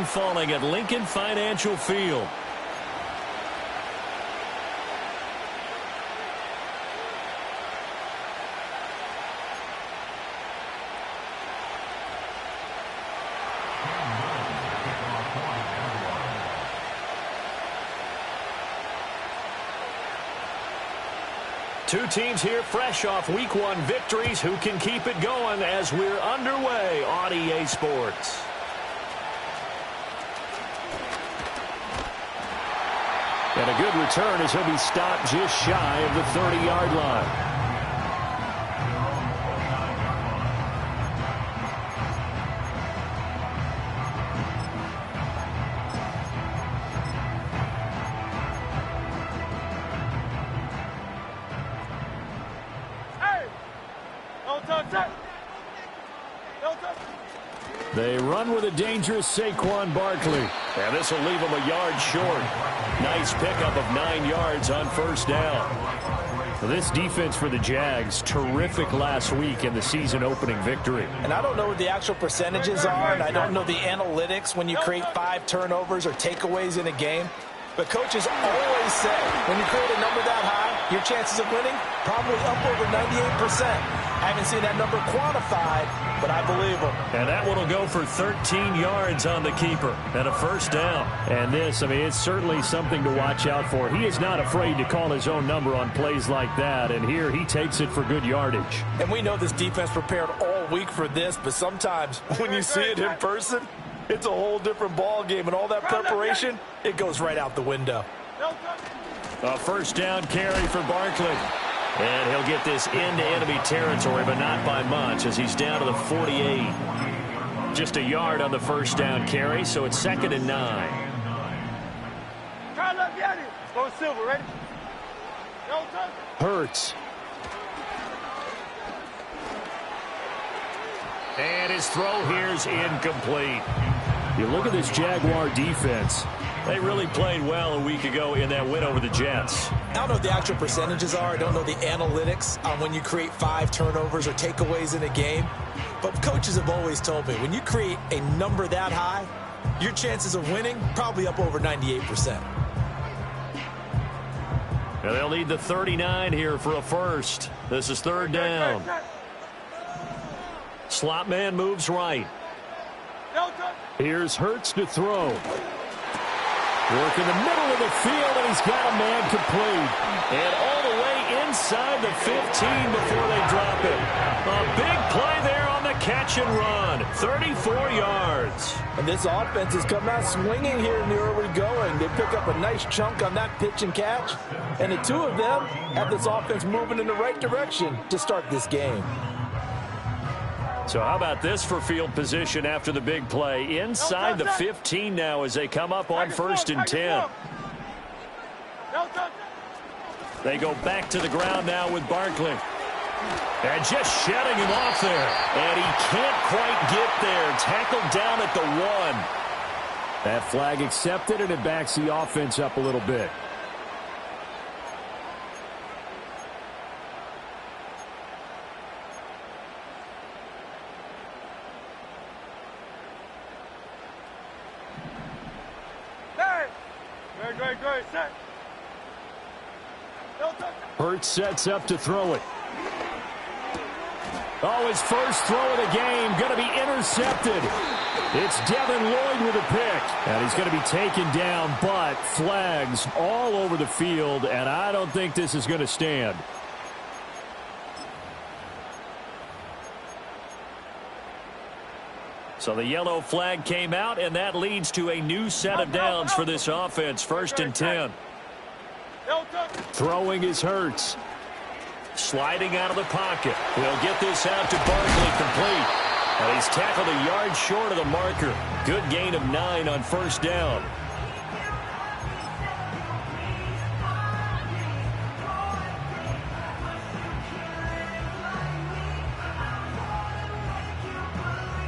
rain falling at Lincoln Financial Field. Two teams here fresh off Week 1 victories who can keep it going as we're underway on EA Sports. And a good return as he'll be stopped just shy of the 30-yard line. They run with a dangerous Saquon Barkley. And this will leave him a yard short. Nice pickup of 9 yards on first down. This defense for the Jags, terrific last week in the season opening victory. And I don't know what the actual percentages are, and I don't know the analytics when you create 5 turnovers or takeaways in a game. But coaches always say, when you create a number that high, your chances of winning probably up over 98%. I haven't seen that number quantified, but I believe them. And that one will go for 13 yards on the keeper and a first down. And this, I mean, it's certainly something to watch out for. He is not afraid to call his own number on plays like that, and here he takes it for good yardage. And we know this defense prepared all week for this, but sometimes when you see it in person, it's a whole different ball game, and all that preparation, it goes right out the window. A first down carry for Barkley. And he'll get this into enemy territory, but not by much as he's down to the 48. Just a yard on the first down carry, so it's 2nd and 9. Go Silver, ready? Hurts. And his throw here is incomplete. You look at this Jaguar defense. They really played well a week ago in that win over the Jets. I don't know what the actual percentages are. I don't know the analytics on when you create 5 turnovers or takeaways in a game. But coaches have always told me, when you create a number that high, your chances of winning probably up over 98%. Now they'll need the 39 here for a first. This is 3rd down. Slot man moves right. Here's Hurts to throw. Work in the middle of the field, and he's got a man complete. And all the way inside the 15 before they drop it. A big play there on the catch and run. 34 yards. And this offense has come out swinging here in the early going. They pick up a nice chunk on that pitch and catch. And the two of them have this offense moving in the right direction to start this game. So how about this for field position after the big play? Inside the 15 now as they come up on 1st and 10. They go back to the ground now with Barkley. And just shedding him off there. And he can't quite get there. Tackled down at the 1. That flag accepted, and it backs the offense up a little bit. Hurts sets up to throw it. Oh, his first throw of the game going to be intercepted. It's Devin Lloyd with a pick. And he's going to be taken down, but flags all over the field, and I don't think this is going to stand. So the yellow flag came out, and that leads to a new set of downs for this offense. 1st and 10. Throwing is Hurts. Sliding out of the pocket. He'll get this out to Barkley complete. And he's tackled a yard short of the marker. Good gain of 9 on 1st down.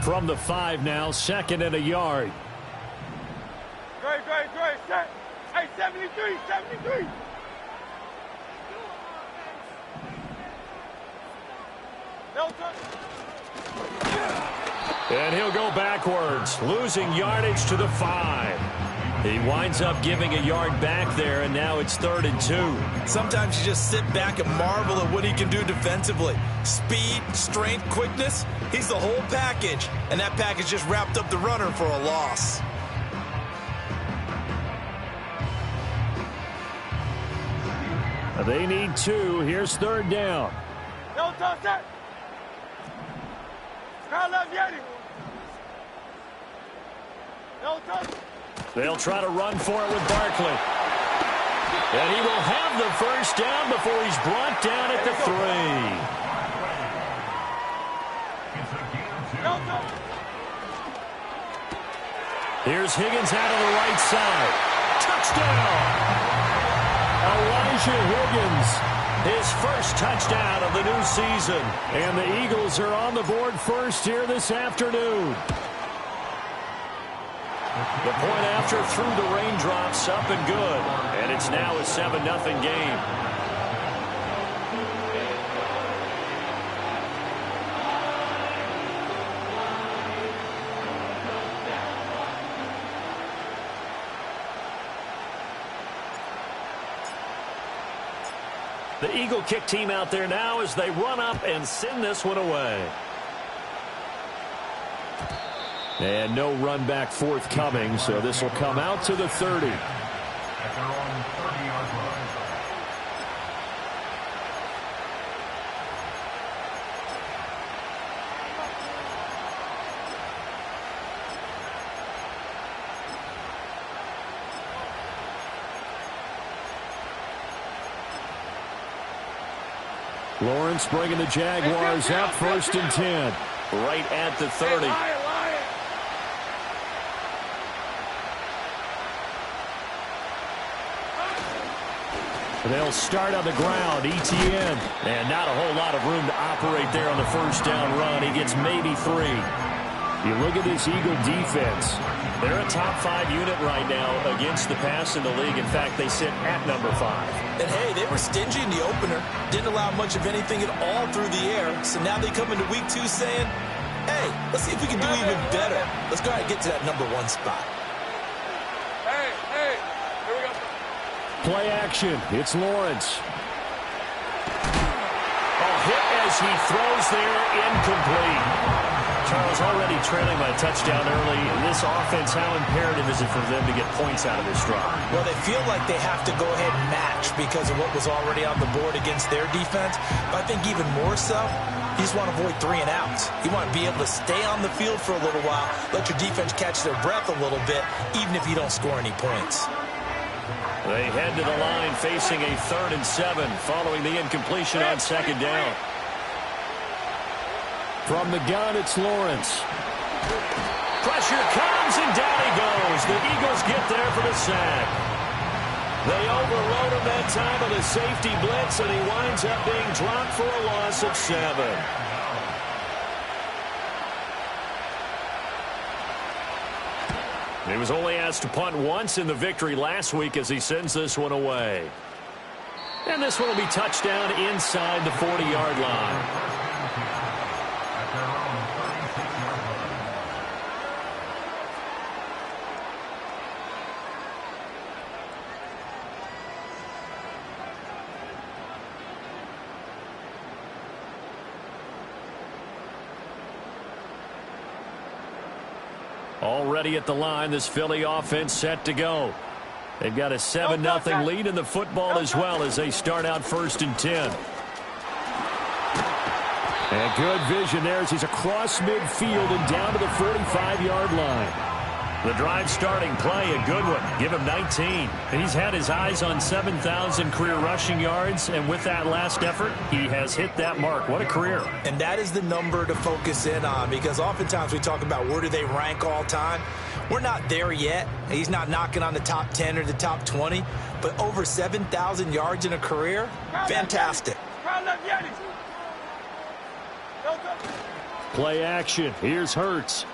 From the 5 now, 2nd and a yard. Great, set. Hey, 73. And he'll go backwards, losing yardage to the 5. He winds up giving a yard back there, and now it's 3rd and 2. Sometimes you just sit back and marvel at what he can do defensively. Speed, strength, quickness, he's the whole package. And that package just wrapped up the runner for a loss. They need 2. Here's 3rd down. No touch that. Crown left Yeti. No touch. They'll try to run for it with Barkley. And he will have the first down before he's brought down at the 3. No touch. Here's Higgins out of the right side. Touchdown! Elijah Higgins, his first touchdown of the new season. And the Eagles are on the board first here this afternoon. The point after through the raindrops, up and good. And it's now a 7-0 game. The Eagle kick team out there now as they run up and send this one away. And no run back forthcoming, so this will come out to the 30. At their own 30-yard line. Lawrence bringing the Jaguars up 1st and 10. Right at the 30. They'll start on the ground, ETN. And not a whole lot of room to operate there on the first down run. He gets maybe 3. You look at this Eagle defense. They're a top 5 unit right now against the pass in the league. In fact, they sit at number 5. And hey, they were stingy in the opener. Didn't allow much of anything at all through the air. So now they come into week 2 saying, hey, let's see if we can do even better. Let's go ahead and get to that number 1 spot. Hey, here we go. Play action. It's Lawrence. Hit as he throws there, incomplete. Charles, already trailing by a touchdown early. This offense, how imperative is it for them to get points out of this drive? Well, they feel like they have to go ahead and match because of what was already on the board against their defense. But I think even more so, you just want to avoid 3 and outs. You want to be able to stay on the field for a little while, let your defense catch their breath a little bit, even if you don't score any points. They head to the line facing a 3rd and 7 following the incompletion on 2nd down. From the gun, it's Lawrence. Pressure comes, and down he goes. The Eagles get there for the sack. They overload him that time on the safety blitz, and he winds up being dropped for a loss of 7. He was only asked to punt once in the victory last week as he sends this one away. And this one will be touchdown inside the 40-yard line. Already at the line, this Philly offense set to go. They've got a 7-0 lead in the football as well as they start out 1st and 10. And good vision there as he's across midfield and down to the 45-yard line. The drive starting play, a good one. Give him 19. He's had his eyes on 7,000 career rushing yards, and with that last effort, he has hit that mark. What a career. And that is the number to focus in on because oftentimes we talk about where do they rank all time. We're not there yet. He's not knocking on the top 10 or the top 20, but over 7,000 yards in a career, fantastic. Play action. Here's Hurts.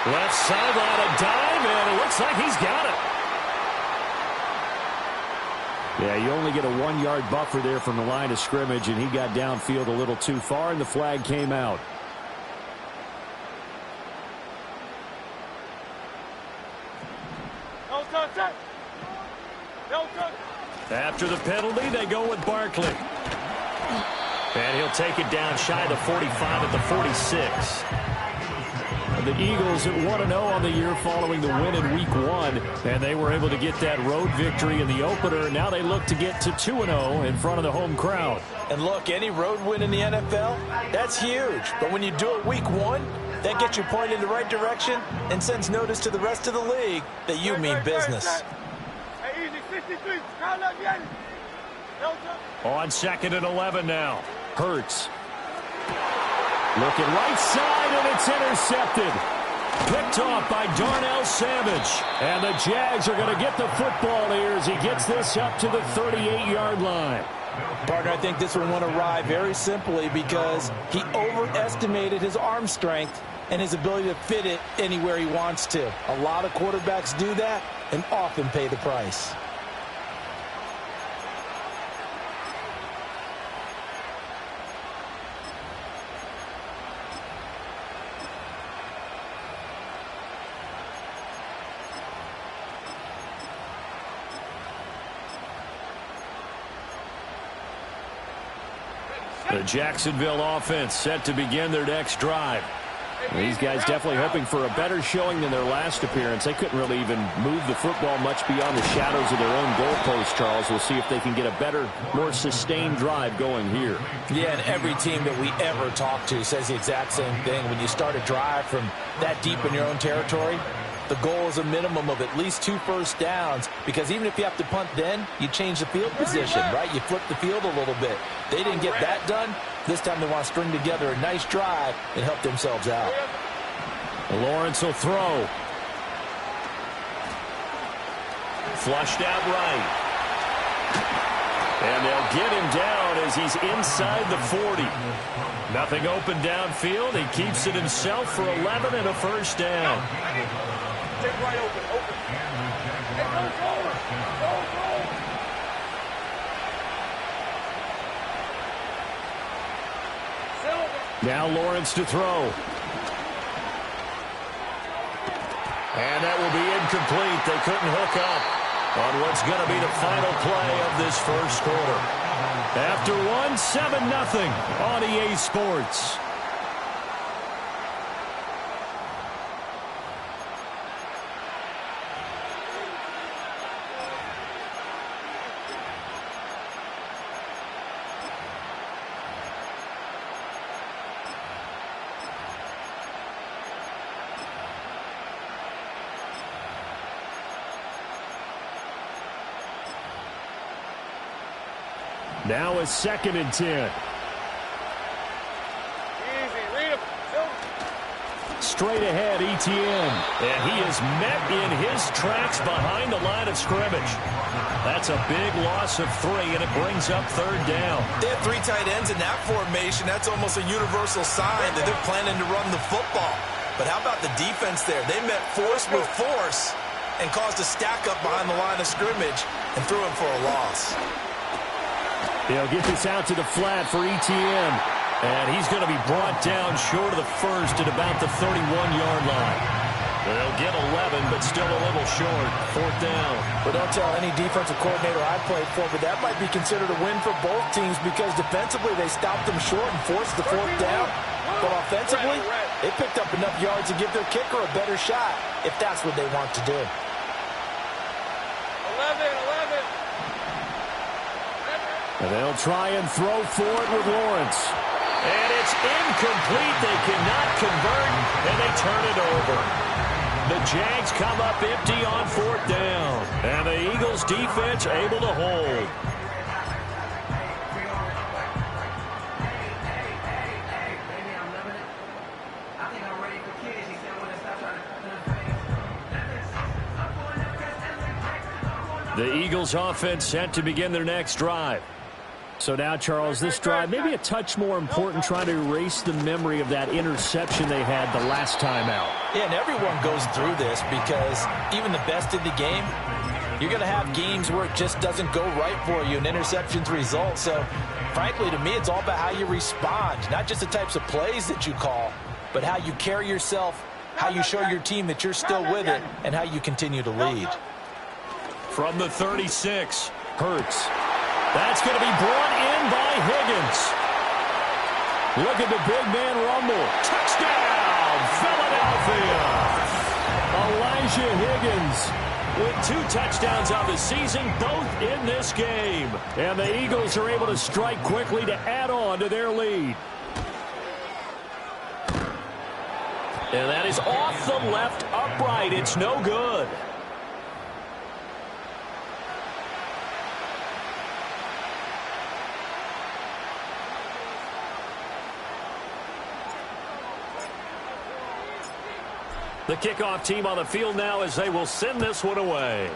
Left sideline, a dive, and it looks like he's got it. Yeah, you only get a 1-yard buffer there from the line of scrimmage, and he got downfield a little too far, and the flag came out. After the penalty, they go with Barkley. And he'll take it down shy of the 45 at the 46. The Eagles at 1-0 on the year following the win in Week 1, and they were able to get that road victory in the opener. Now they look to get to 2-0 in front of the home crowd. And look, any road win in the NFL, that's huge. But when you do it Week 1, that gets you pointed in the right direction and sends notice to the rest of the league that you mean business. On 2nd and 11 now. Hurts. Looking right side, and it's intercepted. Picked off by Darnell Savage. And the Jags are going to get the football here as he gets this up to the 38-yard line. Partner, I think this one went awry very simply because he overestimated his arm strength and his ability to fit it anywhere he wants to. A lot of quarterbacks do that and often pay the price. The Jacksonville offense set to begin their next drive. These guys definitely hoping for a better showing than their last appearance. They couldn't really even move the football much beyond the shadows of their own goalpost, Charles. We'll see if they can get a better, more sustained drive going here. Yeah, and every team that we ever talk to says the exact same thing. When you start a drive from that deep in your own territory, the goal is a minimum of at least 2 first downs, because even if you have to punt then, you change the field position, right? You flip the field a little bit. They didn't get that done. This time they want to string together a nice drive and help themselves out. Lawrence will throw. Flushed out right. And they'll get him down as he's inside the 40. Nothing open downfield. He keeps it himself for 11 and a first down. Take right open. Hey, go forward. Now Lawrence to throw. And that will be incomplete. They couldn't hook up on what's going to be the final play of this first quarter. After 7-0 on EA Sports. Now a 2nd and 10. Easy, read him. Straight ahead, Etienne. And he is met in his tracks behind the line of scrimmage. That's a big loss of 3, and it brings up 3rd down. They have 3 tight ends in that formation. That's almost a universal sign that they're planning to run the football. But how about the defense there? They met force with force and caused a stack up behind the line of scrimmage and threw him for a loss. They'll get this out to the flat for Etienne. And he's going to be brought down short of the first at about the 31-yard line. They'll get 11, but still a little short. 4th down. But don't tell any defensive coordinator I played for, but that might be considered a win for both teams because defensively they stopped them short and forced the 4th down. But offensively, they picked up enough yards to give their kicker a better shot if that's what they want to do. 11. And they'll try and throw for it with Lawrence. And it's incomplete. They cannot convert, and they turn it over. The Jags come up empty on 4th down. And the Eagles defense able to hold. The Eagles offense set to begin their next drive. So now, Charles, this drive maybe a touch more important, trying to erase the memory of that interception they had the last time out. Yeah, and everyone goes through this because even the best in the game, You're going to have games where it just doesn't go right for you and interceptions result. So, frankly, to me, it's all about how you respond, not just the types of plays that you call, but how you carry yourself, how you show your team that you're still with it, and how you continue to lead. From the 36, Hurts. That's going to be brought in by Higgins. Look at the big man rumble. Touchdown, Philadelphia. Elijah Higgins with 2 touchdowns on the season, both in this game. And the Eagles are able to strike quickly to add on to their lead. And that is off the left upright. It's no good. The kickoff team on the field now as they will send this one away.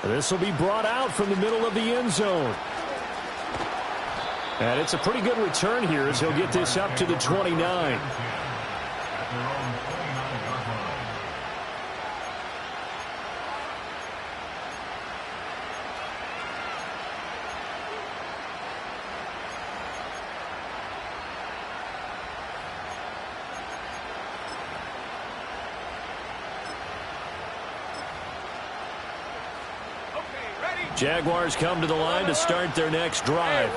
This will be brought out from the middle of the end zone. And it's a pretty good return here as he'll get this up to the 29. Jaguars come to the line to start their next drive.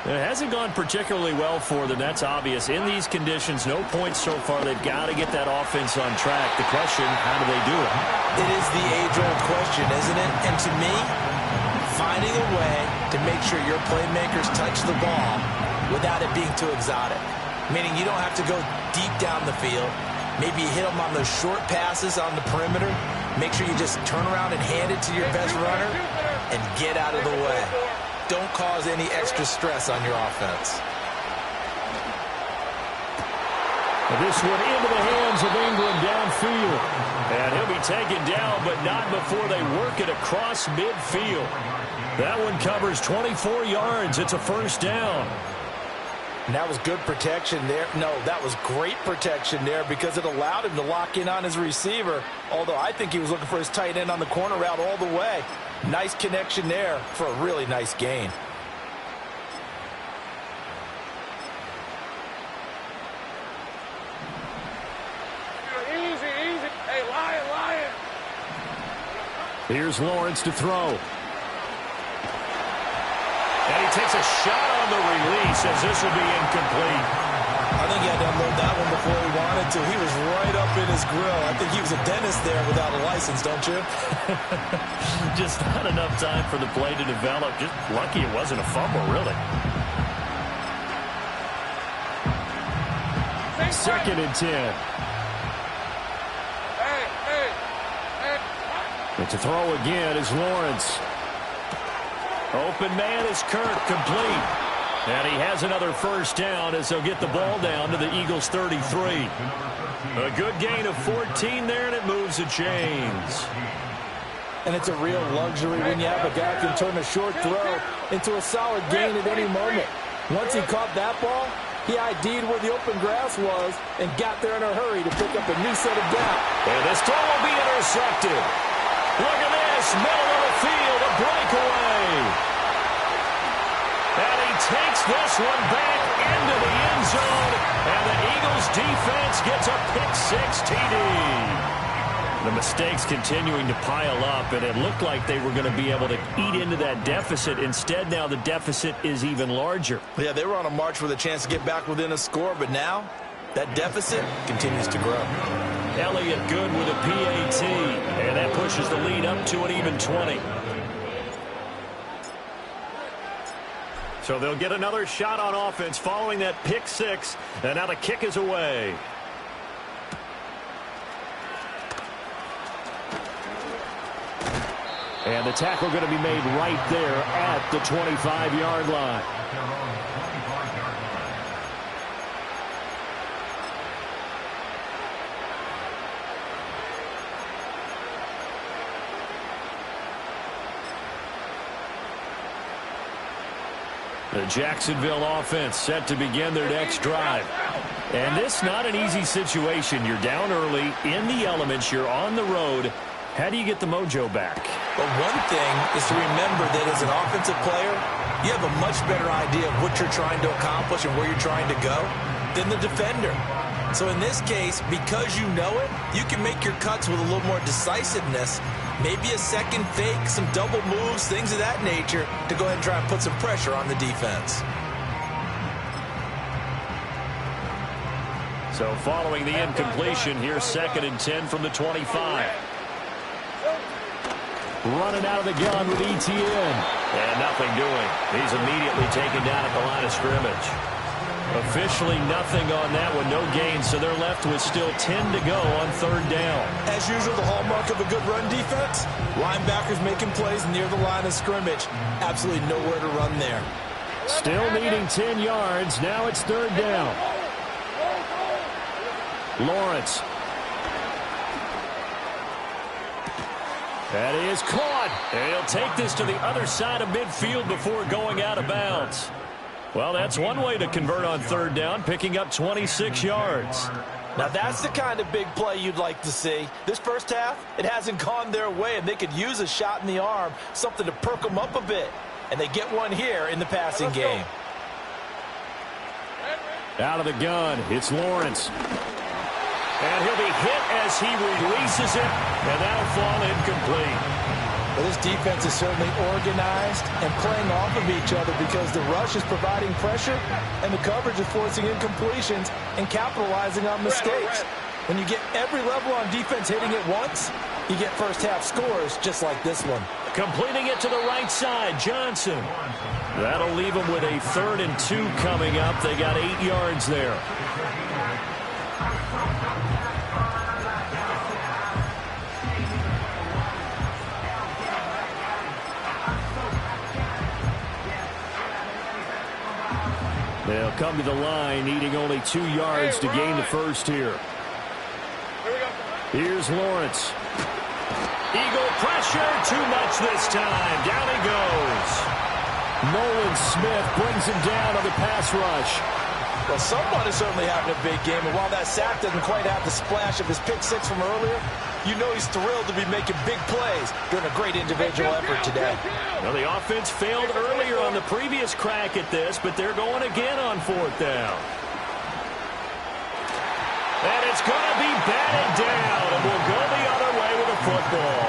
It hasn't gone particularly well for them, that's obvious. In these conditions, no points so far. They've got to get that offense on track. The question, how do they do it? It is the age-old question, isn't it? And to me, finding a way to make sure your playmakers touch the ball without it being too exotic. Meaning you don't have to go deep down the field. Maybe you hit them on those short passes on the perimeter. Make sure you just turn around and hand it to your best runner and get out of the way. Don't cause any extra stress on your offense. This one into the hands of Ingram downfield. And he'll be taken down, but not before they work it across midfield. That one covers 24 yards. It's a first down. And that was good protection there. No, that was great protection there because it allowed him to lock in on his receiver. Although I think he was looking for his tight end on the corner route all the way. Nice connection there for a really nice gain. Easy, easy. Hey, Lion. Here's Lawrence to throw. And he takes a shot on the release as this will be incomplete. I think he had to unload that one before he wanted to. He was right up in his grill. I think he was a dentist there without a license, don't you? Just not enough time for the play to develop. Just lucky it wasn't a fumble, really. Second and 10. And to throw again is Lawrence. Open man is Kirk, complete. And he has another first down as they'll get the ball down to the Eagles' 33. A good gain of 14 there, and it moves the chains. And it's a real luxury when you have a guy who can turn a short throw into a solid gain at any moment. Once he caught that ball, he ID'd where the open grass was and got there in a hurry to pick up a new set of down. And this throw will be intercepted. Look at this, middle of the field, a breakaway. And he takes this one back into the end zone, and the Eagles defense gets a pick-6 TD. The mistakes continuing to pile up, and it looked like they were going to be able to eat into that deficit. Instead, now the deficit is even larger. Yeah, they were on a march with a chance to get back within a score, but now that deficit continues to grow. Elliott good with a PAT, and that pushes the lead up to an even 20. So they'll get another shot on offense following that pick-6, and now the kick is away. And the tackle going to be made right there at the 25-yard line. The Jacksonville offense set to begin their next drive. And this not an easy situation. You're down early, in the elements, you're on the road. How do you get the mojo back? Well, one thing is to remember that as an offensive player, you have a much better idea of what you're trying to accomplish and where you're trying to go than the defender. So in this case, because you know it, you can make your cuts with a little more decisiveness, maybe a second fake, some double moves, things of that nature, to go ahead and try and put some pressure on the defense. So following the incompletion, here's 2nd and 10 from the 25. Running out of the gun with ETN. And nothing doing. He's immediately taken down at the line of scrimmage. Officially nothing on that one. No gain, so they're left with still 10 to go on 3rd down. As usual, the hallmark of a good run defense, linebackers making plays near the line of scrimmage. Absolutely nowhere to run there. Still needing 10 yards. Now it's 3rd down. Lawrence. That is caught. And he'll take this to the other side of midfield before going out of bounds. Well, that's one way to convert on 3rd down, picking up 26 yards. Now, that's the kind of big play you'd like to see. This first half, it hasn't gone their way, and they could use a shot in the arm, something to perk them up a bit. And they get one here in the passing game. Out of the gun, it's Lawrence. And he'll be hit as he releases it, and that'll fall incomplete. Well, this defense is certainly organized and playing off of each other because the rush is providing pressure and the coverage is forcing incompletions and capitalizing on mistakes. When you get every level on defense hitting it once, you get first half scores just like this one. Completing it to the right side, Johnson. That'll leave them with a 3rd and 2 coming up. They got 8 yards there. They'll come to the line, needing only 2 yards to gain the first here. Here's Lawrence. Eagle pressure, too much this time. Down he goes. Nolan Smith brings him down on the pass rush. Well, someone is certainly having a big game, and while that sack doesn't quite have the splash of his pick six from earlier, you know he's thrilled to be making big plays during a great individual effort today. Well, the offense failed earlier on the previous crack at this, but they're going again on 4th down. And it's going to be batted down, and we'll go the other way with the football.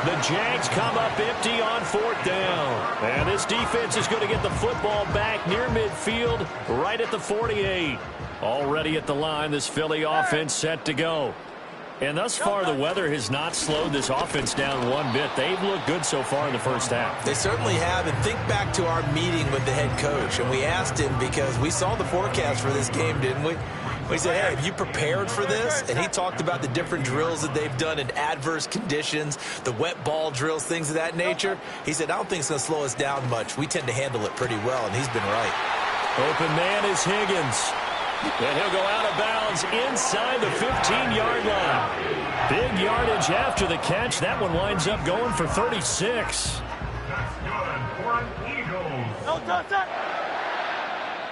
The Jags come up empty on 4th down. And this defense is going to get the football back near midfield, right at the 48. Already at the line, this Philly offense set to go. And thus far, the weather has not slowed this offense down one bit. They've looked good so far in the first half. They certainly have. And think back to our meeting with the head coach. And we asked him because we saw the forecast for this game, didn't we? We said, hey, have you prepared for this? And he talked about the different drills that they've done in adverse conditions, the wet ball drills, things of that nature. He said, I don't think it's going to slow us down much. We tend to handle it pretty well, and he's been right. Open man is Higgins. And he'll go out of bounds inside the 15-yard line. Big yardage after the catch. That one winds up going for 36. That's good for an Eagles. No touch.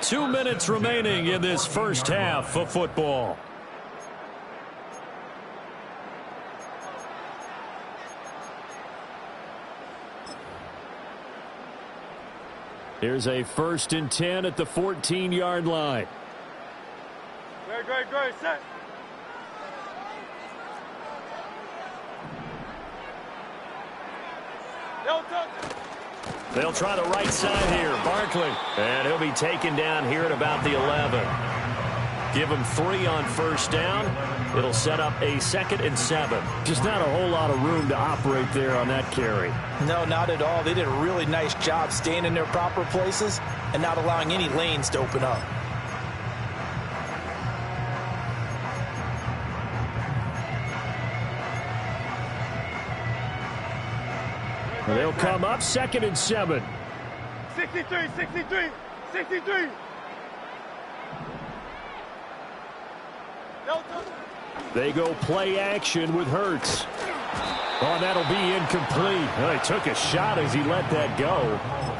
2 minutes remaining in this first half of football. Here's a 1st and 10 at the 14-yard line. Great, set. No touch. They'll try the right side here. Barkley. And he'll be taken down here at about the 11. Give him 3 on 1st down. It'll set up a 2nd and 7. Just not a whole lot of room to operate there on that carry. No, not at all. They did a really nice job staying in their proper places and not allowing any lanes to open up. They'll come up 2nd and 7. 63. No touch. They go play action with Hurts. Oh, and that'll be incomplete. Well, he took a shot as he let that go.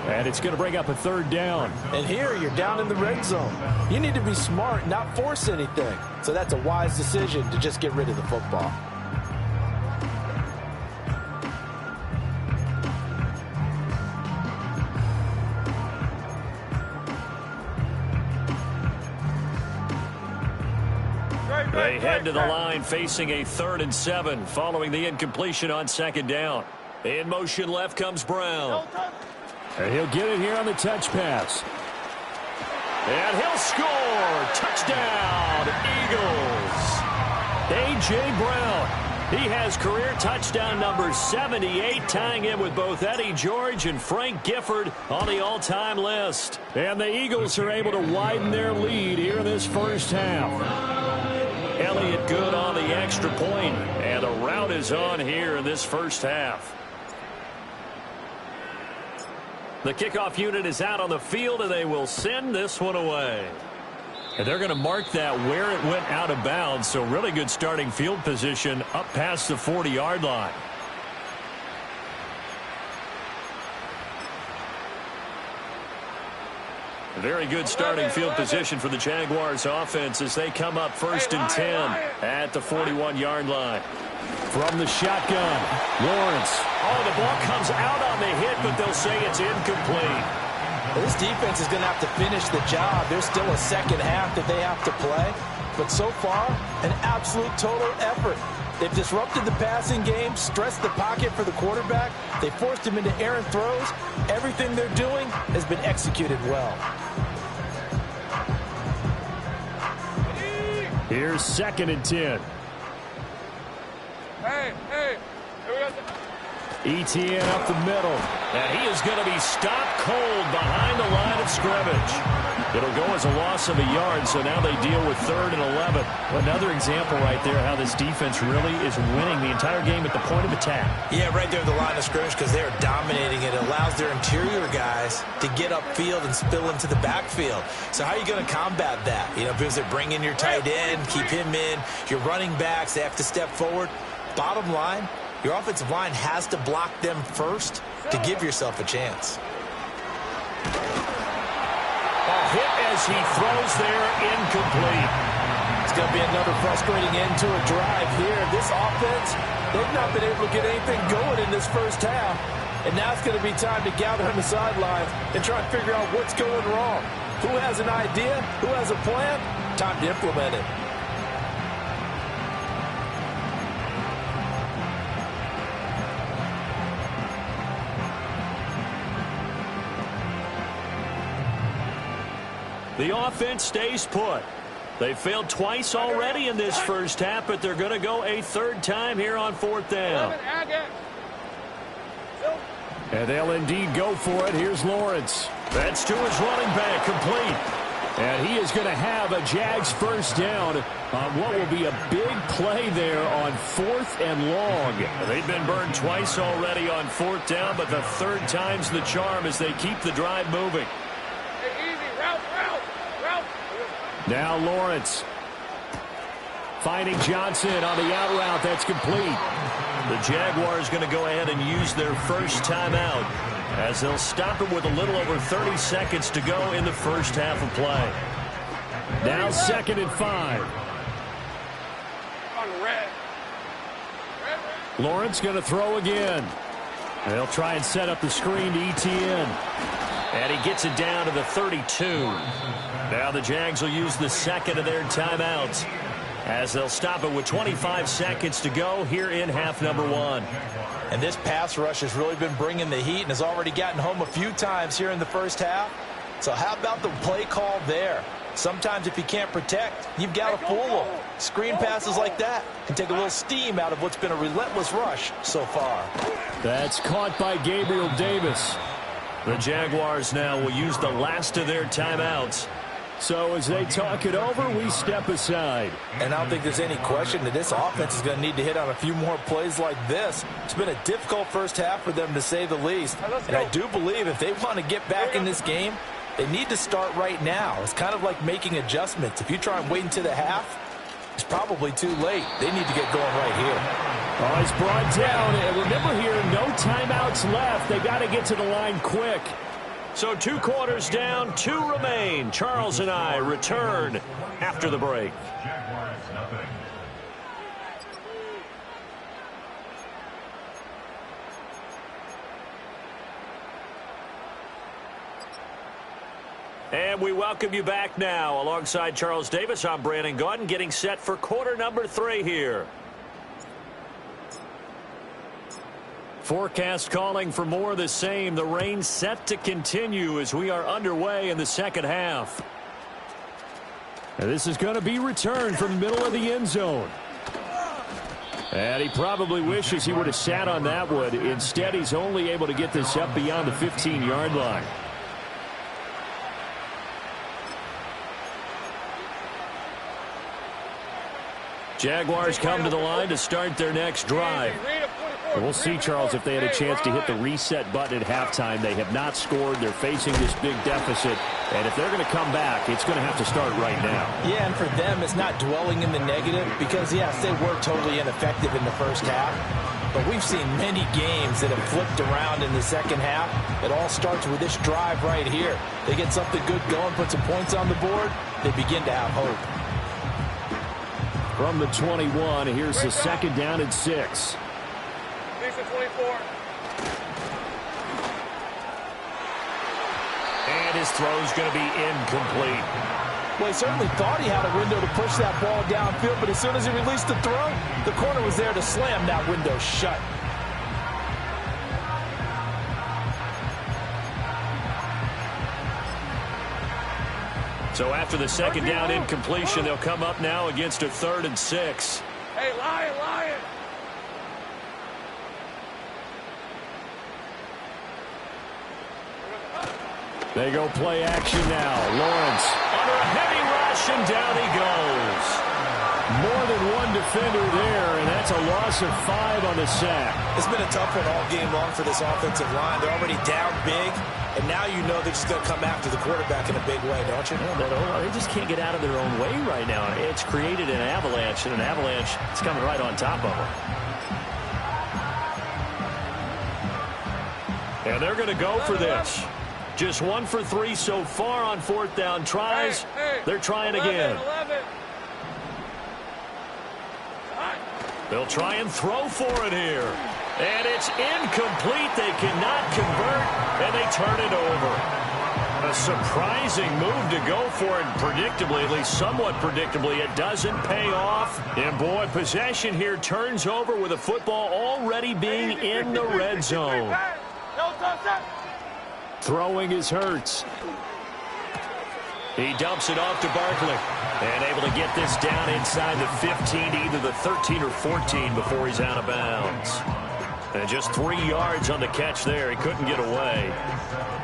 And it's going to bring up a third down. And here you're down in the red zone. You need to be smart, not force anything. So that's a wise decision to just get rid of the football. They head to the line facing a 3rd and 7 following the incompletion on 2nd down. In motion left comes Brown. And he'll get it here on the touch pass. And he'll score. Touchdown, Eagles. A.J. Brown. He has career touchdown number 78, tying him with both Eddie George and Frank Gifford on the all-time list. And the Eagles are able to widen their lead here in this first half. Elliott good on the extra point, and the rout is on here in this first half. The kickoff unit is out on the field, and they will send this one away. And they're going to mark that where it went out of bounds, so really good starting field position up past the 40-yard line. Very good starting field position for the Jaguars offense as they come up 1st and 10 at the 41-yard line. From the shotgun, Lawrence. Oh, the ball comes out on the hit, but they'll say it's incomplete. This defense is going to have to finish the job. There's still a second half that they have to play. But so far, an absolute total effort. They've disrupted the passing game, stressed the pocket for the quarterback. They forced him into errant throws. Everything they're doing has been executed well. Here's 2nd and 10. Hey. Etienne up the middle. And he is going to be stopped cold behind the line of scrimmage. It'll go as a loss of a yard, so now they deal with 3rd and 11. Another example right there how this defense really is winning the entire game at the point of attack. Yeah, right there at the line of scrimmage because they're dominating it. It allows their interior guys to get upfield and spill into the backfield. So how are you going to combat that? You know, because they bring in your tight end, keep him in. Your running backs, they have to step forward. Bottom line, your offensive line has to block them first to give yourself a chance. A hit as he throws there, incomplete. It's going to be another frustrating end to a drive here. This offense, they've not been able to get anything going in this first half. And now it's going to be time to gather on the sidelines and try and figure out what's going wrong. Who has an idea? Who has a plan? Time to implement it. The offense stays put. They failed twice already in this first half, but they're going to go a 3rd time here on 4th down. And they'll indeed go for it. Here's Lawrence. That's to his running back, complete. And he is going to have a Jags first down on what will be a big play there on 4th and long. They've been burned twice already on 4th down, but the 3rd time's the charm as they keep the drive moving. Now Lawrence finding Johnson on the out route. That's complete. The Jaguars going to go ahead and use their first timeout as they'll stop it with a little over 30 seconds to go in the first half of play. Now 2nd and 5. Lawrence going to throw again. They'll try and set up the screen to Etienne. And he gets it down to the 32. Now the Jags will use the 2nd of their timeouts as they'll stop it with 25 seconds to go here in half number 1. And this pass rush has really been bringing the heat and has already gotten home a few times here in the first half. So how about the play call there? Sometimes if you can't protect, you've got to fool them. Screen passes like that can take a little steam out of what's been a relentless rush so far. That's caught by Gabriel Davis. The Jaguars now will use the last of their timeouts. So as they talk it over, we step aside. And I don't think there's any question that this offense is going to need to hit on a few more plays like this. It's been a difficult first half for them, to say the least. And I do believe if they want to get back in this game, they need to start right now. It's kind of like making adjustments. If you try and wait until the half, It's probably too late. They need to get going right here. Oh, he's brought down. And remember here, no timeouts left. They got to get to the line quick. So 2 quarters down, 2 remain. Charles and I return after the break. Jaguars nothing. And we welcome you back now. Alongside Charles Davis, I'm Brandon Gaudin, getting set for quarter number 3 here. Forecast calling for more of the same. The rain set to continue as we are underway in the second half. And this is going to be returned from the middle of the end zone. And he probably wishes he would have sat on that one. Instead, he's only able to get this up beyond the 15-yard line. Jaguars come to the line to start their next drive. We'll see, Charles, if they had a chance to hit the reset button at halftime. They have not scored. They're facing this big deficit. And if they're going to come back, it's going to have to start right now. Yeah, and for them, it's not dwelling in the negative because, yes, they were totally ineffective in the first half. But we've seen many games that have flipped around in the second half. It all starts with this drive right here. They get something good going, put some points on the board, they begin to have hope. From the 21, here's the second down and 6. Lisa 24. And his throw's going to be incomplete. Well, he certainly thought he had a window to push that ball downfield, but as soon as he released the throw, the corner was there to slam that window shut. So after the second down incompletion, they'll come up now against a 3rd and 6. Hey, Lion, Lion. They go play action now. Lawrence under a heavy rush, and down he goes. More than one defender there, and that's a loss of 5 on the sack. It's been a tough one all game long for this offensive line. They're already down big, and now you know they're just going to come after the quarterback in a big way, don't you? Well, they just can't get out of their own way right now. It's created an avalanche, and an avalanche is coming right on top of them. And they're going to go for this. Just 1 for 3 so far on 4th down tries. They're trying again. 11. They'll try and throw for it here. And it's incomplete. They cannot convert, and they turn it over. A surprising move to go for it, predictably, at least somewhat predictably. It doesn't pay off. And, boy, possession here turns over with the football already being in the red zone. Throwing is Hurts. He dumps it off to Barkley. And able to get this down inside the 15 to either the 13 or 14 before he's out of bounds. And just 3 yards on the catch there. He couldn't get away.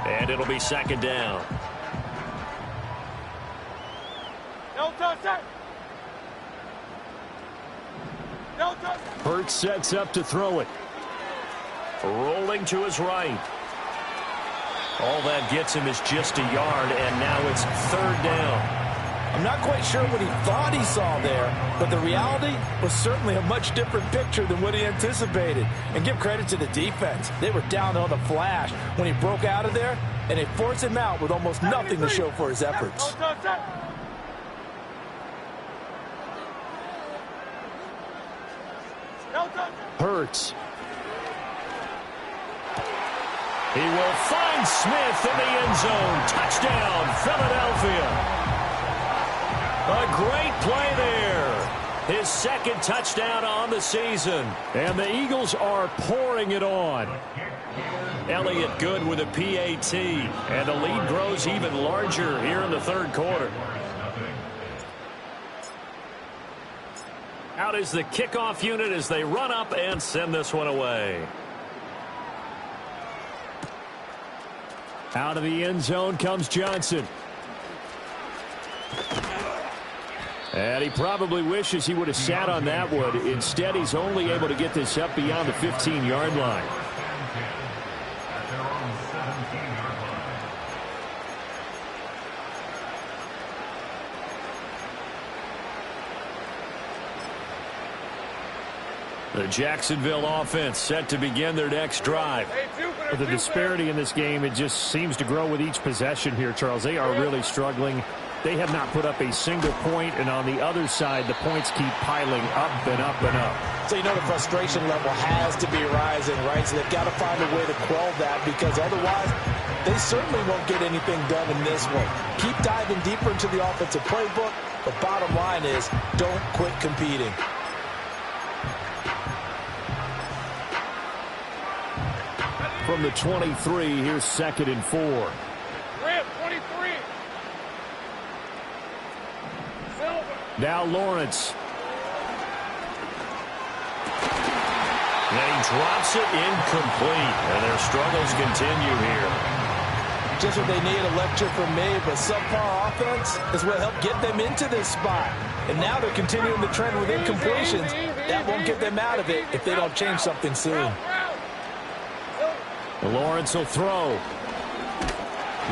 And it'll be second down. No touch it. No touch. Hurts sets up to throw it. Rolling to his right. All that gets him is just a yard, and now it's 3rd down. I'm not quite sure what he thought he saw there, but the reality was certainly a much different picture than what he anticipated. And give credit to the defense. They were down on the flash when he broke out of there, and they forced him out with almost nothing to show for his efforts. No touch it. No touch it. Hurts. He will find Smith in the end zone. Touchdown, Philadelphia. A great play there. His 2nd touchdown on the season. And the Eagles are pouring it on. Elliott good with a PAT. And the lead grows even larger here in the 3rd quarter. Out is the kickoff unit as they run up and send this one away. Out of the end zone comes Johnson. And he probably wishes he would have sat on that one. Instead, he's only able to get this up beyond the 15-yard line. The Jacksonville offense set to begin their next drive. The disparity in this game, it just seems to grow with each possession here, Charles. They are really struggling. They have not put up a single point, and on the other side, the points keep piling up and up and up. So you know the frustration level has to be rising, right? So they've got to find a way to quell that, because otherwise they certainly won't get anything done in this one. Keep diving deeper into the offensive playbook. The bottom line is don't quit competing. From the 23, here's 2nd and 4. Red 23. Silver. Now Lawrence. And he drops it incomplete. And their struggles continue here. Just what they need, a lecture from me, but subpar offense is what helped get them into this spot. And now they're continuing the trend with incompletions. That won't get them out of it if they don't change something soon. Lawrence will throw.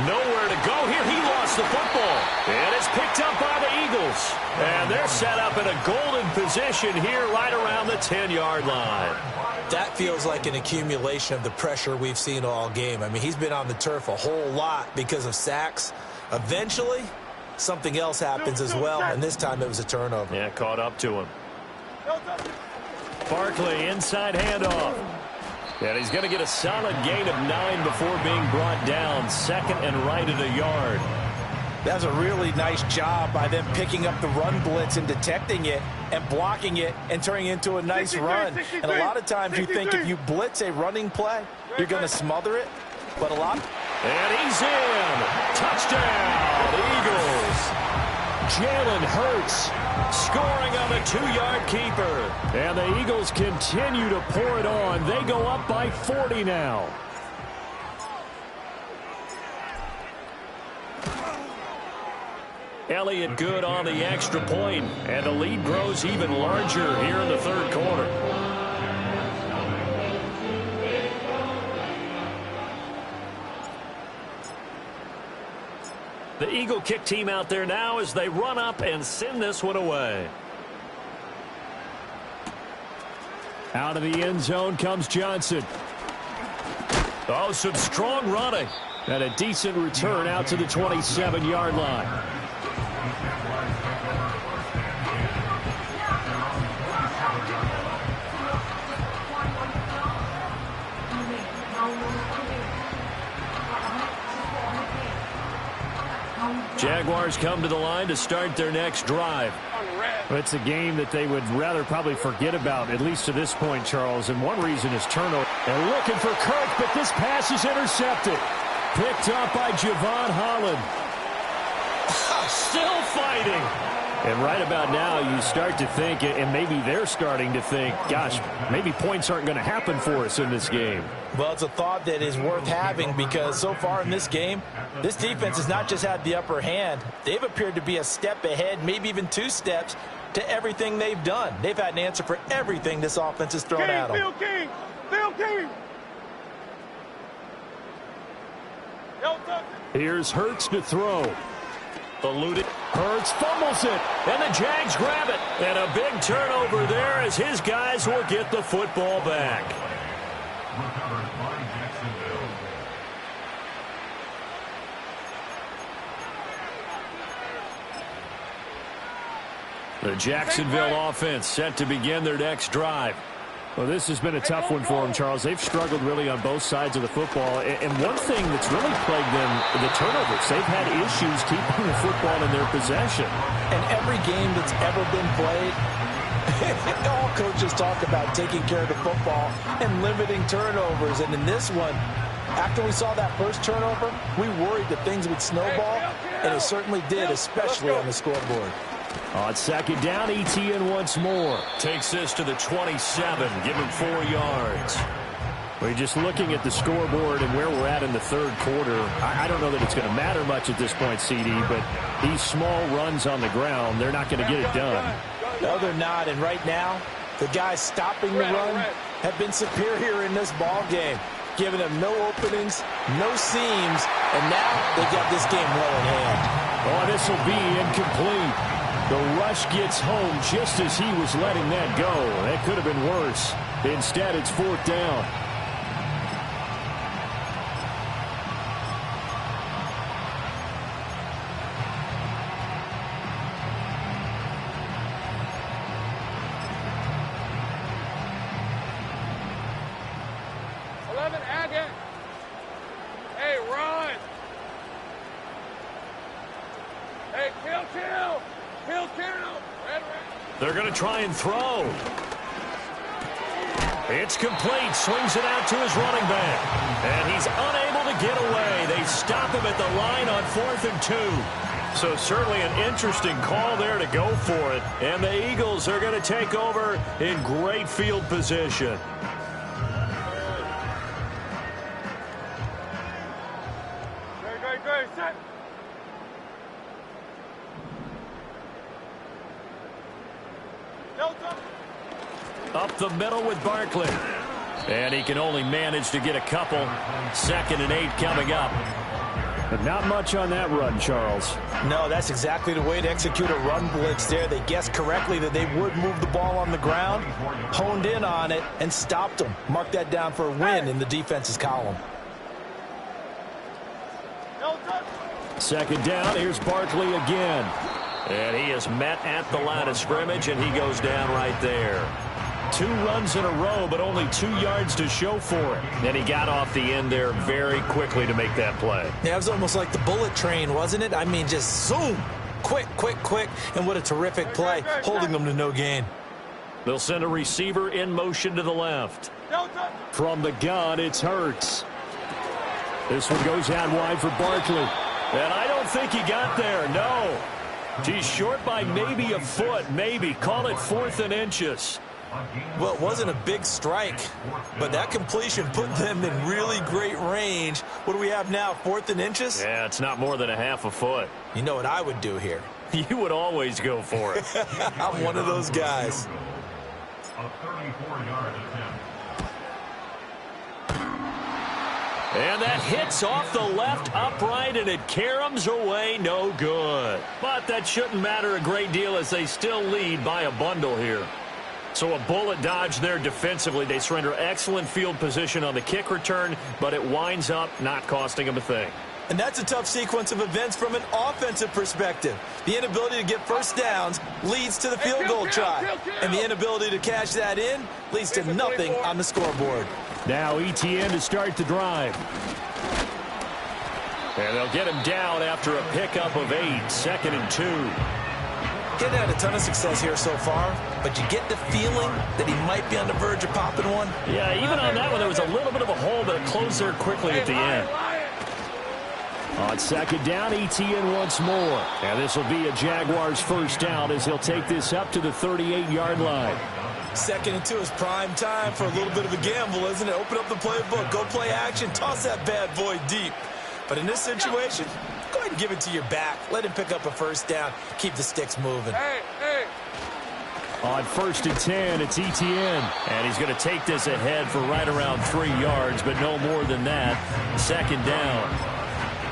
Nowhere to go here. He lost the football. And it's picked up by the Eagles. And they're set up in a golden position here right around the 10-yard line. That feels like an accumulation of the pressure we've seen all game. I mean, he's been on the turf a whole lot because of sacks. Eventually, something else happens as well, and this time it was a turnover. Yeah, caught up to him. Barkley, inside handoff. And he's going to get a solid gain of 9 before being brought down. 2nd and right at a yard. That's a really nice job by them picking up the run blitz and detecting it and blocking it and turning it into a nice run. And a lot of times you think if you blitz a running play, you're going to smother it. But a lot. And he's in. Touchdown, Eagles. Jalen Hurts scoring on a 2-yard keeper. And the Eagles continue to pour it on. They go up by 40 now. Elliott good on the extra point, and the lead grows even larger here in the 3rd quarter. The Eagle kick team out there now as they run up and send this one away. Out of the end zone comes Johnson. Oh, some strong running. And a decent return out to the 27-yard line. Jaguars come to the line to start their next drive. Well, it's a game that they would rather probably forget about, at least to this point, Charles. And one reason is turnover. And looking for Kirk, but this pass is intercepted. Picked up by Javon Holland. Still fighting. And right about now, you start to think, and maybe they're starting to think, gosh, maybe points aren't going to happen for us in this game. Well, it's a thought that is worth having because so far in this game, this defense has not just had the upper hand. They've appeared to be a step ahead, maybe even 2 steps to everything they've done. They've had an answer for everything this offense has thrown at them. Phil King. Here's Hurts to throw. Eluded. Hurts fumbles it, and the Jags grab it. And a big turnover there as his guys will get the football back. Recovered by Jacksonville. The Jacksonville offense set to begin their next drive. Well, this has been a tough one for them, Charles. They've struggled really on both sides of the football. And one thing that's really plagued them, the turnovers. They've had issues keeping the football in their possession. And every game that's ever been played, all coaches talk about taking care of the football and limiting turnovers. And in this one, after we saw that first turnover, we worried that things would snowball, and it certainly did, especially on the scoreboard. On 2nd down, ETN once more. Takes this to the 27, give him 4 yards. We're just looking at the scoreboard and where we're at in the 3rd quarter. I don't know that it's going to matter much at this point, CD, but these small runs on the ground, they're not going to get it done. No, they're not, and right now, the guys stopping the run have been superior in this ball game, giving them no openings, no seams, and now they got this game well in hand. Oh, this will be incomplete. The rush gets home just as he was letting that go. That could have been worse. Instead, it's 4th down. They're going to try and throw. It's complete. Swings it out to his running back. And he's unable to get away. They stop him at the line on 4th and 2. So certainly an interesting call there to go for it. And the Eagles are going to take over in great field position. Great, set. Up the middle with Barkley. And he can only manage to get a couple. 2nd and 8 coming up. But not much on that run, Charles. No, that's exactly the way to execute a run blitz there. They guessed correctly that they would move the ball on the ground, honed in on it, and stopped them. Mark that down for a win in the defense's column. 2nd down. Here's Barkley again. And he is met at the line of scrimmage, and he goes down right there. 2 runs in a row, but only 2 yards to show for it. And he got off the end there very quickly to make that play. Yeah, it was almost like the bullet train, wasn't it? I mean, just zoom. Quick, quick, quick. And what a terrific play, holding them to no gain. They'll send a receiver in motion to the left. From the gun, it's Hurts. This one goes out wide for Barkley. And I don't think he got there, no. He's short by maybe a foot, maybe. Call it 4th and inches. Well, it wasn't a big strike, but that completion put them in really great range. What do we have now, 4th and inches? Yeah, it's not more than a half a foot. You know what I would do here? You would always go for it. I'm one of those guys. A 34-yard attempt. And that hits off the left upright, and it caroms away, no good. But that shouldn't matter a great deal as they still lead by a bundle here. So a bullet dodge there defensively. They surrender excellent field position on the kick return, but it winds up not costing them a thing. And that's a tough sequence of events from an offensive perspective. The inability to get first downs leads to the field goal try. And the inability to cash that in leads to nothing on the scoreboard. Now ETN to start the drive. And they'll get him down after a pickup of 8, 2nd and 2. He's had a ton of success here so far, but you get the feeling that he might be on the verge of popping one. Yeah, even on that one, there was a little bit of a hole, but it closed there quickly at the end. On 2nd down, ETN once more. And this will be a Jaguars first down as he'll take this up to the 38-yard line. 2nd and 2 is prime time for a little bit of a gamble, isn't it? Open up the playbook, go play action, toss that bad boy deep. But in this situation, go ahead and give it to your back. Let him pick up a first down. Keep the sticks moving. On 1st and 10, it's ETN. And he's going to take this ahead for right around 3 yards, but no more than that. 2nd down.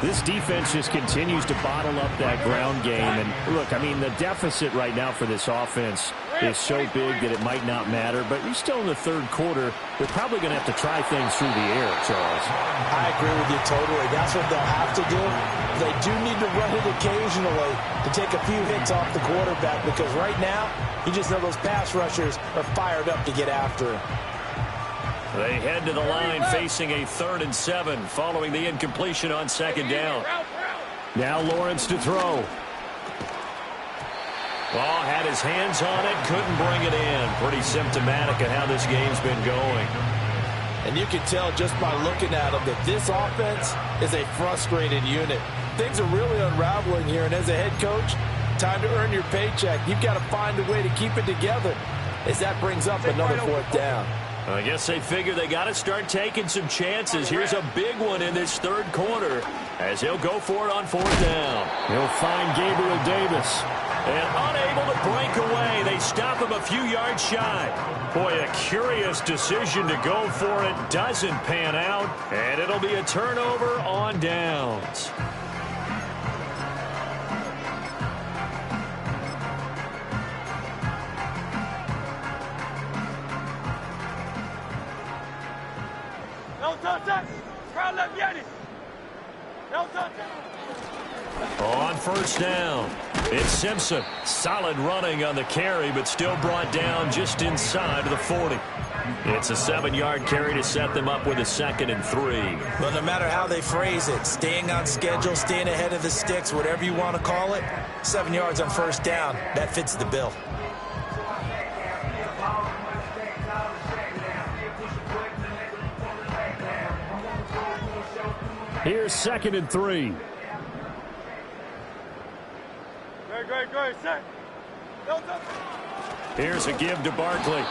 This defense just continues to bottle up that ground game. And, look, I mean, the deficit right now for this offense is so big that it might not matter. But you're still in the 3rd quarter. They're probably going to have to try things through the air, Charles. I agree with you totally. That's what they'll have to do. They do need to run it occasionally to take a few hits off the quarterback, because right now, you just know those pass rushers are fired up to get after him. They head to the line facing a 3rd and 7 following the incompletion on 2nd down. Now Lawrence to throw. Well, had his hands on it, couldn't bring it in. Pretty symptomatic of how this game's been going. And you can tell just by looking at them that this offense is a frustrated unit. Things are really unraveling here, and as a head coach, time to earn your paycheck. You've got to find a way to keep it together as that brings up another 4th down. I guess they figure they got to start taking some chances. Here's a big one in this 3rd quarter as he'll go for it on 4th down. He'll find Gabriel Davis. And unable to break away, they stop him a few yards shy. Boy, a curious decision to go for it. Doesn't pan out, and it'll be a turnover on downs. touch that. Crowd left Yeti. Don't touch it. On first down, it's Simpson. Solid running on the carry, but still brought down just inside of the 40. It's a 7-yard carry to set them up with a 2nd and 3. Well, no matter how they phrase it, staying on schedule, staying ahead of the sticks, whatever you want to call it, 7 yards on first down, that fits the bill. Here's 2nd and 3. Great, set. Don't touch. Here's a give to Barkley.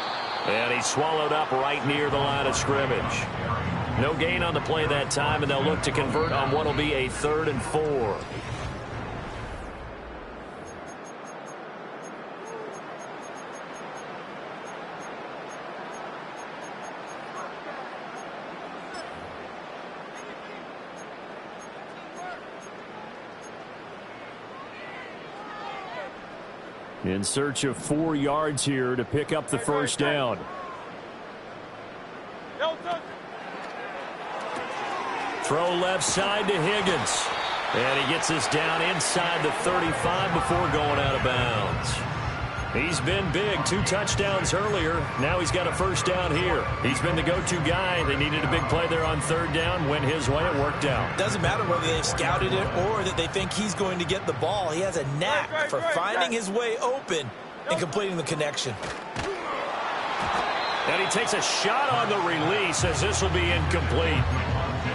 And he's swallowed up right near the line of scrimmage. No gain on the play that time, and they'll look to convert on what will be a 3rd and 4. In search of 4 yards here to pick up the first down. Throw left side to Higgins. And he gets us down inside the 35 before going out of bounds. He's been big. 2 touchdowns earlier. Now he's got a first down here. He's been the go-to guy. They needed a big play there on 3rd down. Went his way. It worked out. Doesn't matter whether they've scouted it or that they think he's going to get the ball. He has a knack for finding his way open and completing the connection. And he takes a shot on the release as this will be incomplete.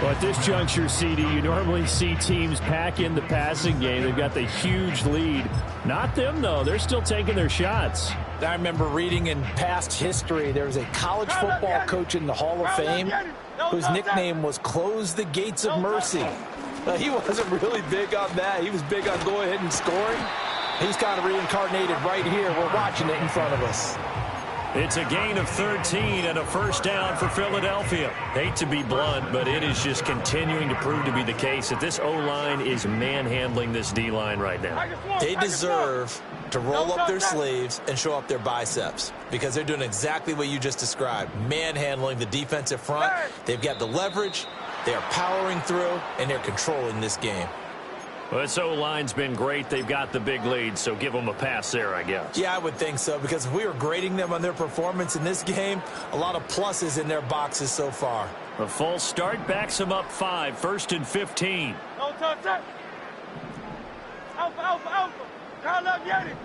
Well, at this juncture, CD, you normally see teams pack in the passing game. They've got the huge lead. Not them, though. They're still taking their shots. I remember reading in past history, there was a college football coach in the Hall of Fame whose nickname was Close the Gates of Mercy. He wasn't really big on that. He was big on go ahead and scoring. He's kind of reincarnated right here. We're watching it in front of us. It's a gain of 13 and a first down for Philadelphia. Hate to be blunt, but it is just continuing to prove to be the case that this O-line is manhandling this D-line right now. They deserve to roll up their sleeves and show up their biceps because they're doing exactly what you just described, manhandling the defensive front. They've got the leverage, they are powering through, and they're controlling this game. Well, this O-line's been great. They've got the big lead, so give them a pass there, I guess. Yeah, I would think so, because if we were grading them on their performance in this game, a lot of pluses in their boxes so far. A full start backs them up 5, 1st and 15. Don't touch that. Alpha. Crowd left Yeti.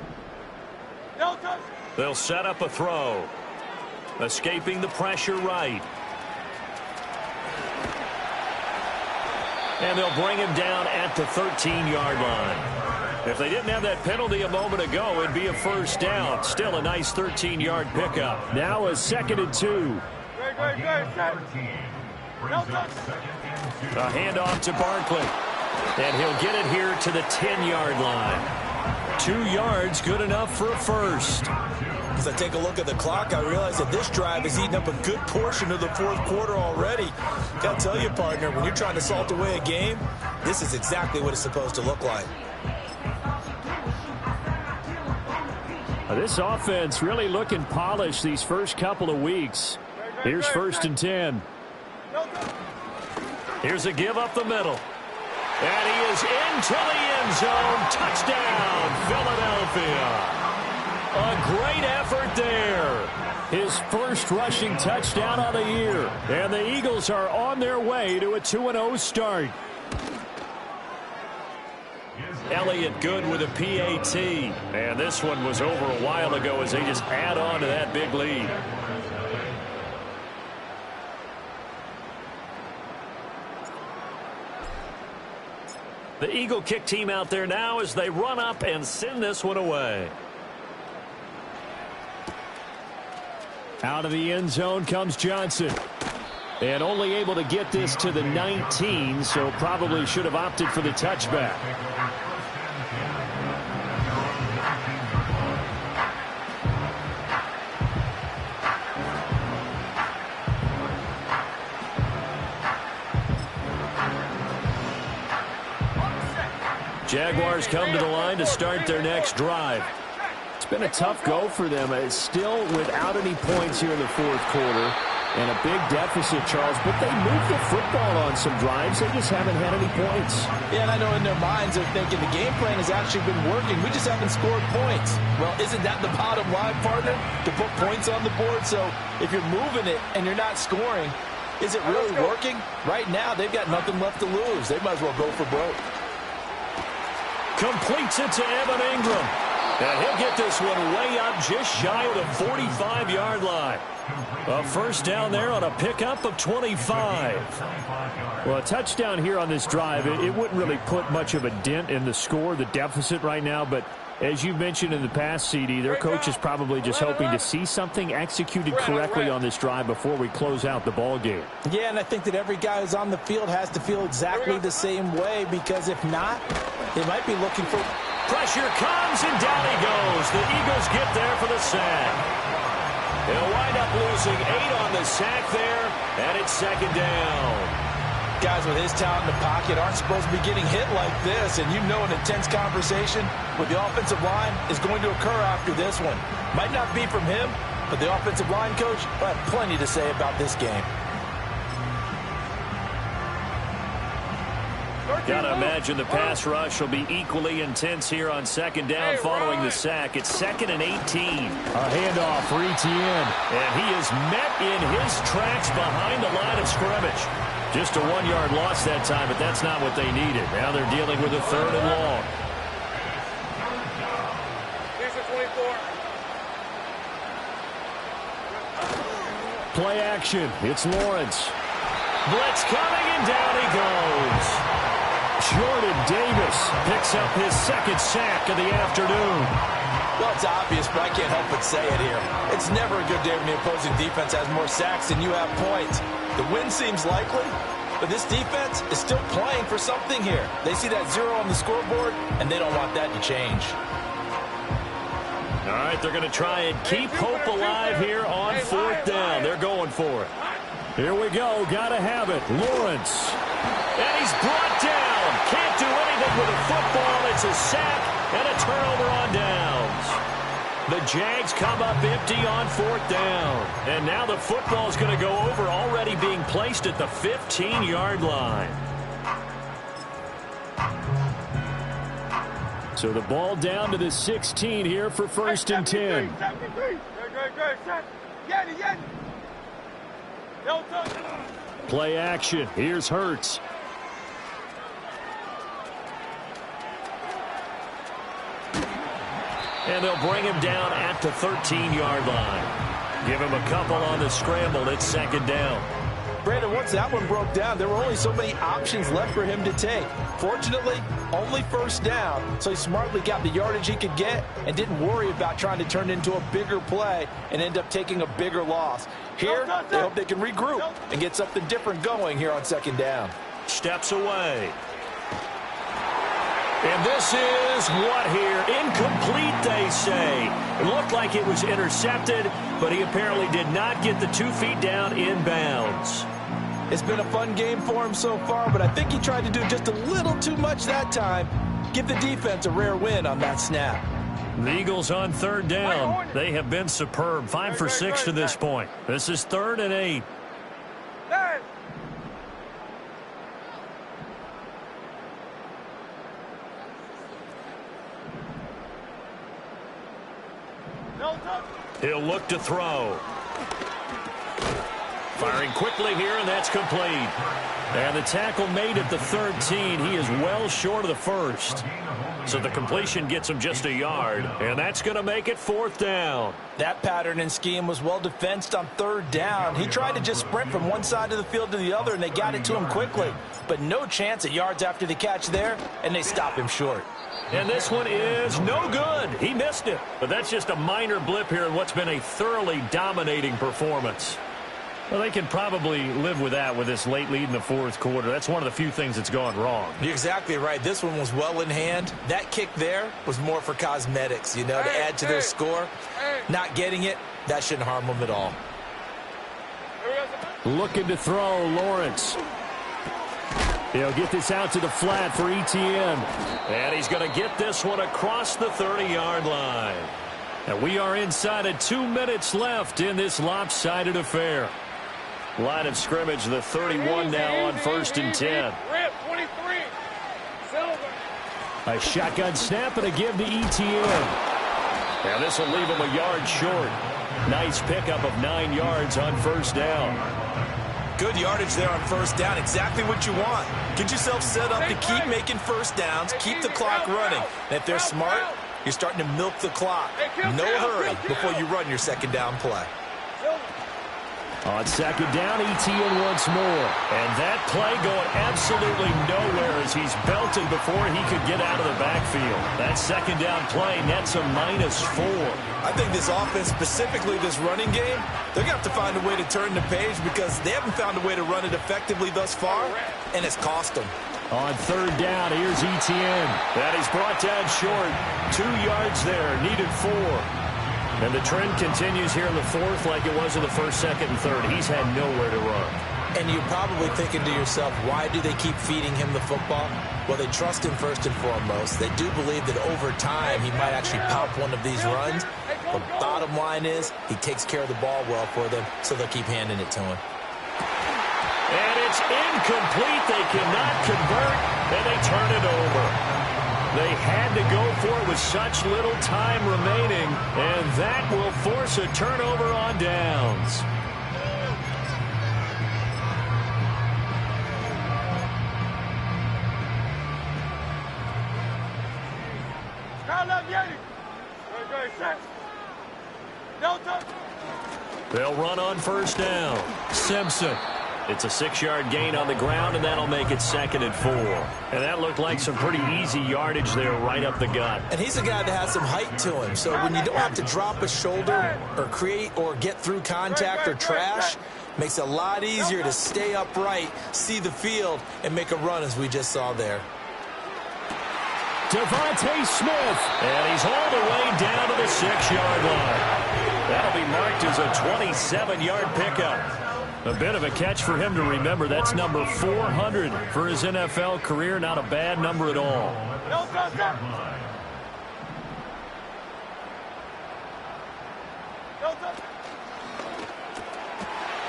Don't touch. They'll set up a throw. Escaping the pressure right. And they'll bring him down at the 13-yard line. If they didn't have that penalty a moment ago, it'd be a first down. Still a nice 13-yard pickup. Now a 2nd and 2. Great, set. Don't touch. A handoff to Barkley. And he'll get it here to the 10-yard line. 2 yards, good enough for a first. As I take a look at the clock, I realize that this drive has eaten up a good portion of the 4th quarter already. Got to tell you, partner, when you're trying to salt away a game, this is exactly what it's supposed to look like. This offense really looking polished these first couple of weeks. Here's 1st and 10. Here's a give up the middle. And he is into the end zone. Touchdown, Philadelphia. A great effort there. His first rushing touchdown of the year. And the Eagles are on their way to a 2-0 start. Elliott good with a PAT. And this one was over a while ago as they just add on to that big lead. The Eagle kick team out there now as they run up and send this one away. Out of the end zone comes Johnson. And only able to get this to the 19, so probably should have opted for the touchback. Jaguars come to the line to start their next drive. It's been a tough go for them. It's still without any points here in the 4th quarter. And a big deficit, Charles, but they moved the football on some drives. They just haven't had any points. Yeah, and I know in their minds they're thinking the game plan has actually been working. We just haven't scored points. Well, isn't that the bottom line, partner? To put points on the board? So if you're moving it and you're not scoring, is it really working? Right now, they've got nothing left to lose. They might as well go for broke. Completes it to Evan Ingram. And he'll get this one way up just shy of the 45-yard line. A first down there on a pickup of 25. Well, a touchdown here on this drive, it wouldn't really put much of a dent in the score, the deficit right now. But as you mentioned in the past, CD, their coach is probably just hoping to see something executed correctly on this drive before we close out the ball game. Yeah, and I think that every guy who's on the field has to feel exactly the same way, because if not, they might be looking for... Pressure comes, and down he goes. The Eagles get there for the sack. They'll wind up losing 8 on the sack there, and it's second down. Guys with his talent in the pocket aren't supposed to be getting hit like this, and you know an intense conversation with the offensive line is going to occur after this one. Might not be from him, but the offensive line coach will have plenty to say about this game. Gotta imagine the pass rush will be equally intense here on second down following the sack. It's 2nd and 18. A handoff for Etienne. And he is met in his tracks behind the line of scrimmage. Just a 1-yard loss that time, but that's not what they needed. Now they're dealing with a 3rd and long. Play action. It's Lawrence. Blitz coming, and down he goes. Jordan Davis picks up his 2nd sack of the afternoon. Well, it's obvious, but I can't help but say it here. It's never a good day when the opposing defense has more sacks than you have points. The win seems likely, but this defense is still playing for something here. They see that 0 on the scoreboard, and they don't want that to change. All right, they're going to try and keep hope alive here on 4th down. They're going for it. Here we go. Got to have it. Lawrence. And he's brought down. Can't do anything with a football. It's a sack and a turnover on downs. The Jags come up empty on 4th down. And now the football's going to go over, already being placed at the 15-yard line. So the ball down to the 16 here for 1st and 10. Play action. Here's Hurts. And they'll bring him down at the 13-yard line. Give him a couple on the scramble. It's 2nd down. Brandon, once that one broke down, there were only so many options left for him to take. Fortunately, only 1st down, so he smartly got the yardage he could get and didn't worry about trying to turn it into a bigger play and end up taking a bigger loss. Here, they hope they can regroup and get something different going here on 2nd down. Steps away. And this is what here? Incomplete, they say. It looked like it was intercepted, but he apparently did not get the 2 feet down inbounds. It's been a fun game for him so far, but I think he tried to do just a little too much that time. Give the defense a rare win on that snap. The Eagles on 3rd down. They have been superb. 5 for 6 to this point. This is 3rd and 8. He'll look to throw. Firing quickly here, and that's complete. And the tackle made at the 13. He is well short of the 1st. So the completion gets him just a yard, and that's going to make it 4th down. That pattern and scheme was well defensed on 3rd down. He tried to just sprint from one side of the field to the other, and they got it to him quickly. But no chance at yards after the catch there, and they stop him short. And this one is no good. He missed it. But that's just a minor blip here in what's been a thoroughly dominating performance. Well, they can probably live with that with this late lead in the 4th quarter. That's one of the few things that's gone wrong. You're exactly right. This one was well in hand. That kick there was more for cosmetics, you know, to add to their score. Not getting it, that shouldn't harm them at all. Looking to throw, Lawrence. He'll get this out to the flat for Etienne. And he's going to get this one across the 30-yard line. And we are inside of 2 minutes left in this lopsided affair. Line of scrimmage, the 31 now on 1st and 10. Rip, 23. Silver. A shotgun snap and a give to ETN. And this will leave him a yard short. Nice pickup of 9 yards on 1st down. Good yardage there on 1st down. Exactly what you want. Get yourself set up to keep making 1st downs, keep the clock running. And if they're smart, you're starting to milk the clock. No hurry before you run your 2nd down play. On 2nd down, ETN once more. And that play going absolutely nowhere as he's belted before he could get out of the backfield. That 2nd down play nets a -4. I think this offense, specifically this running game, they're going to have to find a way to turn the page because they haven't found a way to run it effectively thus far, and it's cost them. On 3rd down, here's ETN. And he's brought down short. 2 yards there, needed 4. And the trend continues here in the 4th like it was in the 1st, 2nd, and 3rd. He's had nowhere to run. And you're probably thinking to yourself, why do they keep feeding him the football? Well, they trust him first and foremost. They do believe that over time he might actually pop one of these runs. But bottom line is he takes care of the ball well for them, so they'll keep handing it to him. And it's incomplete. They cannot convert, and they turn it over. They had to go for it with such little time remaining, and that will force a turnover on downs. They'll run on 1st down. Simpson. It's a 6-yard gain on the ground, and that'll make it 2nd and 4. And that looked like some pretty easy yardage there right up the gut. And he's a guy that has some height to him. So when you don't have to drop a shoulder or create or get through contact or trash, makes it a lot easier to stay upright, see the field, and make a run as we just saw there. Devontae Smith. And he's all the way down to the 6-yard line. That'll be marked as a 27-yard pickup. A bit of a catch for him to remember. That's number 400 for his NFL career. Not a bad number at all.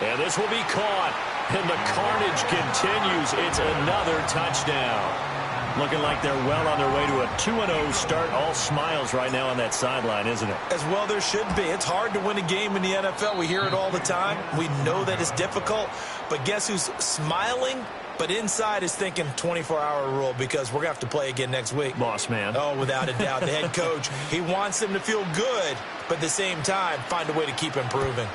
And this will be caught. And the carnage continues. It's another touchdown. Looking like they're well on their way to a 2-0 start. All smiles right now on that sideline, isn't it? As well there should be. It's hard to win a game in the NFL. We hear it all the time. We know that it's difficult. But guess who's smiling? But inside is thinking 24-hour rule because we're going to have to play again next week. Boss man. Oh, without a doubt. The head coach, he wants them to feel good, but at the same time, find a way to keep improving.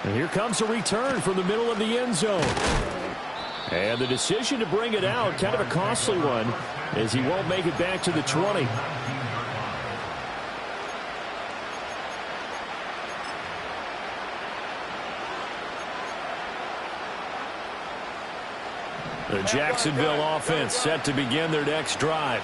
And here comes a return from the middle of the end zone. And the decision to bring it out, kind of a costly one, as he won't make it back to the 20. The Jacksonville offense set to begin their next drive.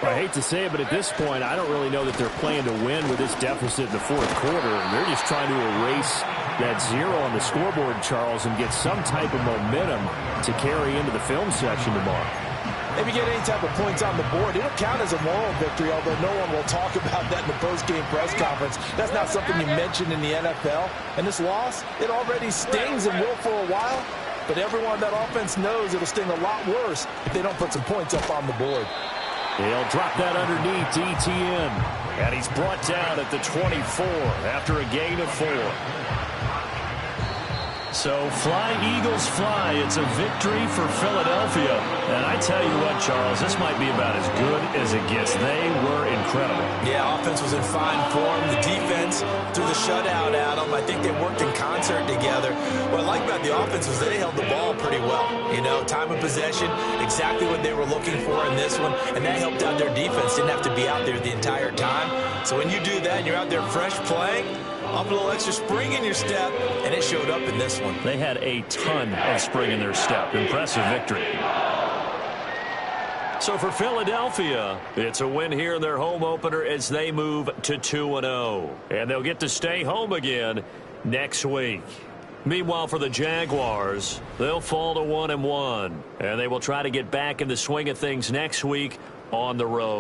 I hate to say it, but at this point, I don't really know that they're playing to win with this deficit in the 4th quarter. They're just trying to erase that 0 on the scoreboard, Charles, and get some type of momentum to carry into the film section tomorrow. If you get any type of points on the board, it'll count as a moral victory, although no one will talk about that in the post-game press conference. That's not something you mentioned in the NFL. And this loss, it already stings and will for a while. But everyone on that offense knows it'll sting a lot worse if they don't put some points up on the board. He'll drop that underneath to ETN. And he's brought down at the 24 after a gain of 4. So fly, Eagles, fly. It's a victory for Philadelphia. And I tell you what, Charles, this might be about as good as it gets. They were incredible. Yeah, offense was in fine form. The defense threw the shutout at them. I think they worked in concert together. What I like about the offense was they held the ball pretty well. You know, time of possession, exactly what they were looking for in this one. And that helped out their defense. Didn't have to be out there the entire time. So when you do that and you're out there fresh playing, up a little extra spring in your step, and it showed up in this one. They had a ton of spring in their step. Impressive victory. So for Philadelphia, it's a win here in their home opener as they move to 2-0. And they'll get to stay home again next week. Meanwhile, for the Jaguars, they'll fall to 1-1. And they will try to get back in the swing of things next week on the road.